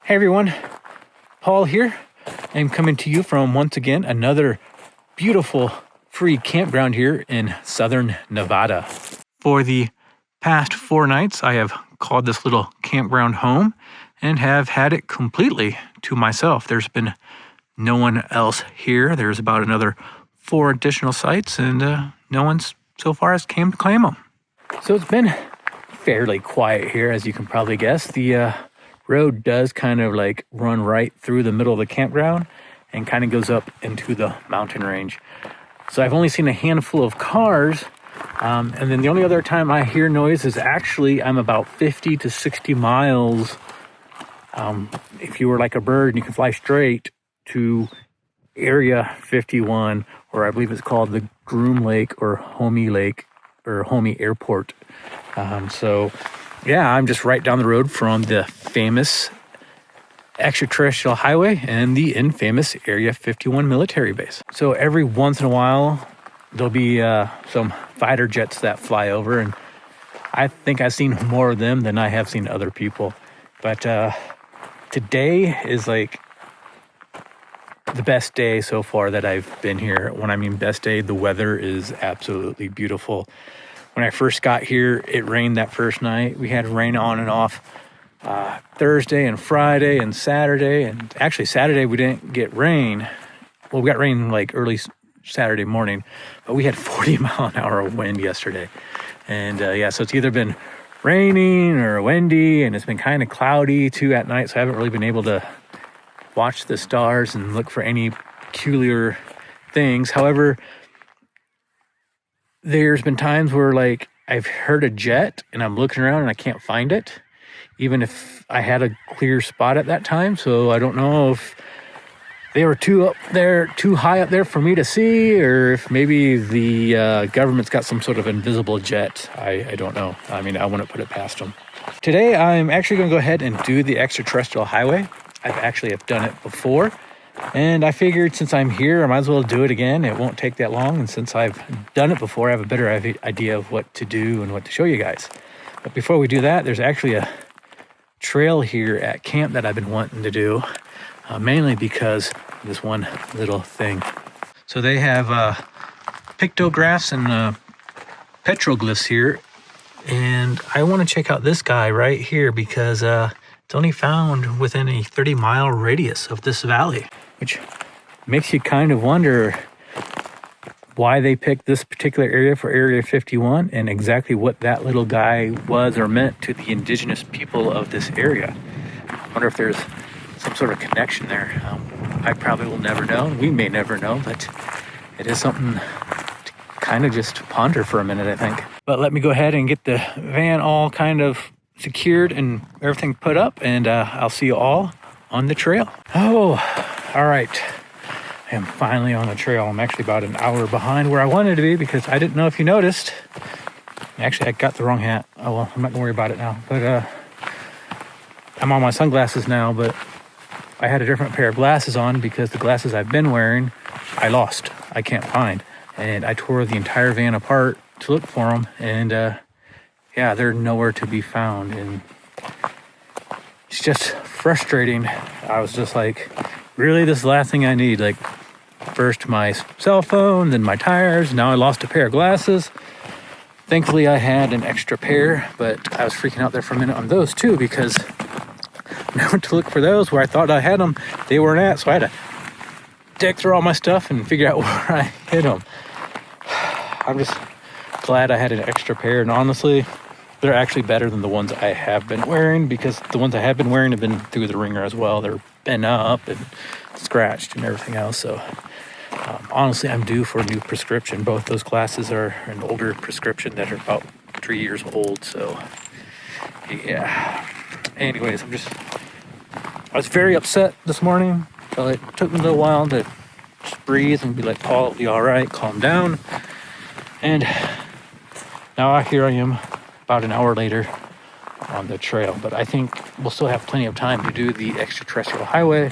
Hey everyone, Paul here. I'm coming to you from, once again, another beautiful free campground here in southern Nevada. For the past 4 nights, I have called this little campground home and have had it completely to myself. There's been no one else here. There's about another 4 additional sites, and no one's so far has came to claim them. So it's been fairly quiet here, as you can probably guess. The road does kind of like run right through the middle of the campground and kind of goes up into the mountain range. So I've only seen a handful of cars, and then the only other time I hear noise is actually I'm about 50 to 60 miles. If you were like a bird and you can fly straight to Area 51, or I believe it's called the Groom Lake or Homey Airport. So yeah, I'm just right down the road from the famous extraterrestrial highway and the infamous Area 51 military base. So every once in a while, there'll be some fighter jets that fly over, and I think I've seen more of them than I have seen other people. But today is like the best day so far that I've been here. When I mean best day, the weather is absolutely beautiful. When I first got here, it rained that first night. We had rain on and off Thursday and Friday and Saturday. And actually Saturday we didn't get rain. Well, we got rain like early Saturday morning, but we had 40-mile-an-hour wind yesterday. And yeah, so it's either been raining or windy, and it's been kind of cloudy too at night. So I haven't really been able to watch the stars and look for any peculiar things. However, there's been times where like I've heard a jet and I'm looking around and I can't find it, even if I had a clear spot at that time. So I don't know if they were too high up there for me to see, or if maybe the government's got some sort of invisible jet. I don't know. I mean, I wouldn't put it past them. Today, I'm actually going to go ahead and do the extraterrestrial highway. I've actually done it before, and I figured since I'm here, I might as well do it again. It won't take that long, and since I've done it before, I have a better idea of what to do and what to show you guys. But before we do that, there's actually a trail here at camp that I've been wanting to do, mainly because of this one little thing. So they have pictographs and petroglyphs here, and I want to check out this guy right here because it's only found within a 30-mile radius of this valley, which makes you kind of wonder why they picked this particular area for Area 51 and exactly what that little guy was or meant to the indigenous people of this area. I wonder if there's some sort of connection there. I probably will never know. We may never know, but it is something to kind of just ponder for a minute, I think. But let me go ahead and get the van all kind of secured and everything put up, and I'll see you all on the trail. Oh, all right. I am finally on the trail. I'm actually about an hour behind where I wanted to be because I didn't know if you noticed. Actually, I got the wrong hat. Oh, well, I'm not gonna worry about it now. But I'm on my sunglasses now, but I had a different pair of glasses on because the glasses I've been wearing, I lost. I can't find. And I tore the entire van apart to look for them, and yeah, they're nowhere to be found, and it's just frustrating. I was just like, really, this is the last thing I need? Like, first my cell phone, then my tires, now I lost a pair of glasses. Thankfully, I had an extra pair, but I was freaking out there for a minute on those too, because now to look for those where I thought I had them, they weren't at, so I had to dig through all my stuff and figure out where I hid them. I'm just glad I had an extra pair, and honestly, they're actually better than the ones I have been wearing, because the ones I have been wearing have been through the ringer as well. They're bent up and scratched and everything else. So honestly, I'm due for a new prescription. Both those glasses are an older prescription that are about 3 years old. So yeah. Anyways, I was very upset this morning. So it took me a little while to just breathe and be like, Paul, it'll be all right, calm down. And now here I am, about an hour later on the trail, but I think we'll still have plenty of time to do the extraterrestrial highway.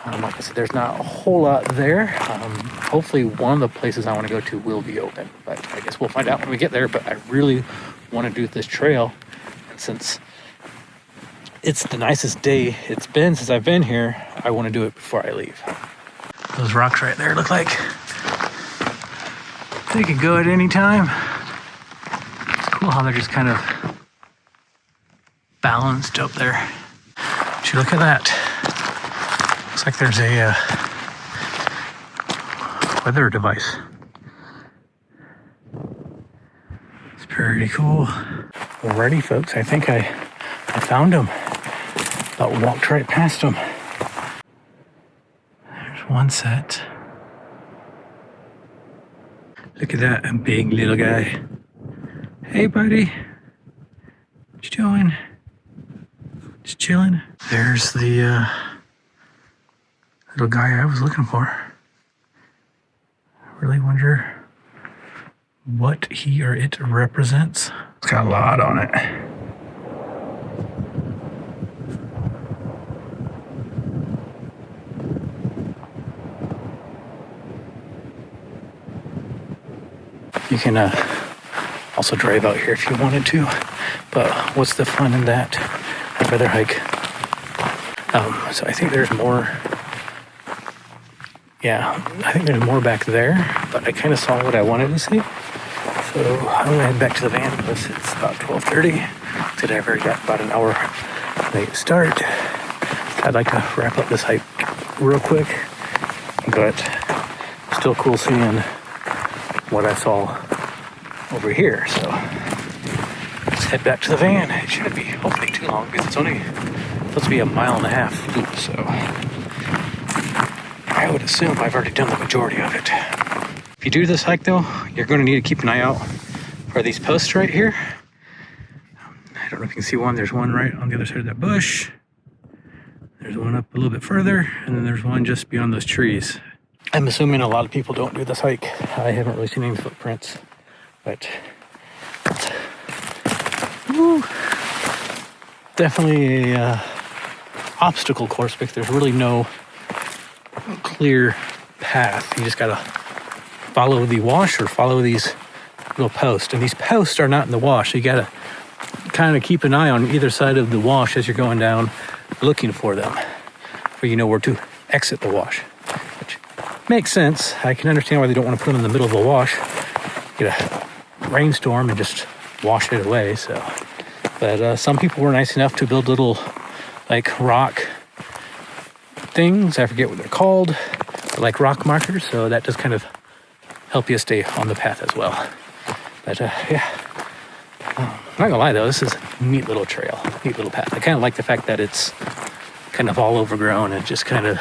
Like I said, there's not a whole lot there. Hopefully one of the places I want to go to will be open, but I guess we'll find out when we get there. But I really want to do this trail, and since it's the nicest day it's been since I've been here. I want to do it before I leave. Those rocks right there look like they could go at any time. It's cool how they're just kind of balanced up there. But you look at that. Looks like there's a weather device. It's pretty cool. Alrighty, folks, I think I found them. About walked right past them. There's one set. Look at that, a big little guy. Hey, buddy. What you doing? Just chilling. There's the little guy I was looking for. I really wonder what he or it represents. It's got a lot on it. You can also drive out here if you wanted to, but what's the fun in that? I'd rather hike. So I think there's more. Yeah, I think there's more back there, but I kind of saw what I wanted to see. So I'm gonna head back to the van because it's about 12:30. Today I've already got about an hour late start. I'd like to wrap up this hike real quick, but still cool seeing what I saw over here. So let's head back to the van. It shouldn't be hopefully too long because it's only supposed to be a mile and a half loop, so I would assume I've already done the majority of it. If you do this hike though, you're going to need to keep an eye out for these posts right here. I don't know if you can see one. There's one right on the other side of that bush. There's one up a little bit further, and then there's one just beyond those trees. I'm assuming a lot of people don't do this hike. I haven't really seen any footprints, but woo, definitely a obstacle course because there's really no clear path. You just gotta follow the wash or follow these little posts, and these posts are not in the wash, so you gotta kind of keep an eye on either side of the wash as you're going down looking for them, so you know where to exit the wash, which makes sense. I can understand why they don't want to put them in the middle of the wash, get a rainstorm and just wash it away. So, but some people were nice enough to build little like rock things. I forget what they're called, like rock markers, so that does kind of help you stay on the path as well. But yeah, I'm not gonna lie though, this is a neat little trail, neat little path. I kind of like the fact that it's kind of all overgrown and just kind of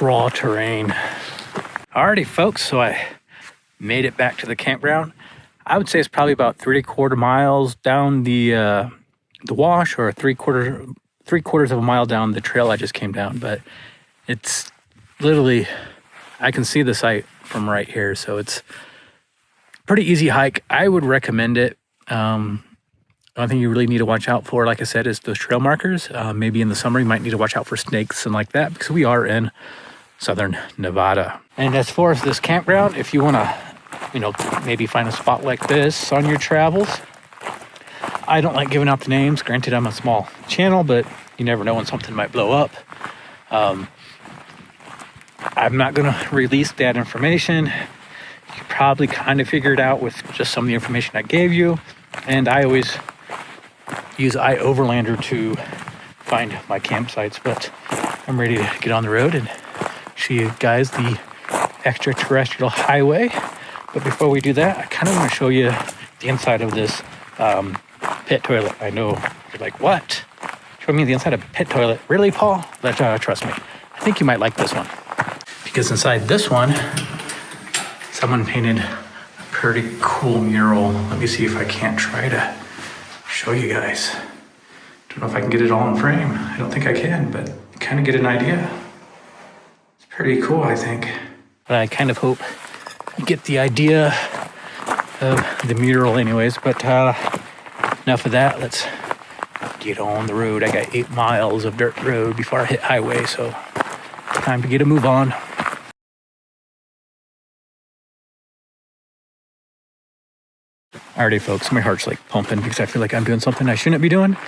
raw terrain. Alrighty, folks, so I made it back to the campground. I would say it's probably about 3/4 miles down the wash, or three quarters of a mile down the trail I just came down. But it's literally, I can see the site from right here, so it's a pretty easy hike. I would recommend it. One thing you really need to watch out for, like I said, is those trail markers. Maybe in the summer you might need to watch out for snakes and like that, because we are in southern Nevada. And as far as this campground, if you want to, maybe find a spot like this on your travels, I don't like giving out the names. Granted, I'm a small channel, but you never know when something might blow up. I'm not going to release that information. You probably kind of figured out with just some of the information I gave you. And I always use iOverlander to find my campsites, but I'm ready to get on the road and show you guys the extraterrestrial highway. But before we do that, I kind of want to show you the inside of this pit toilet. I know you're like, what? Show me the inside of a pit toilet? Really, Paul? But trust me, I think you might like this one. Because inside this one, someone painted a pretty cool mural. Let me see if I can't try to show you guys. Don't know if I can get it all in frame. I don't think I can, but kind of get an idea. It's pretty cool, I think. But I kind of hope you get the idea of the mural anyways. But enough of that. Let's get on the road. I got 8 miles of dirt road before I hit highway, so time to get a move on. Alrighty, folks, my heart's like pumping because I feel like I'm doing something I shouldn't be doing.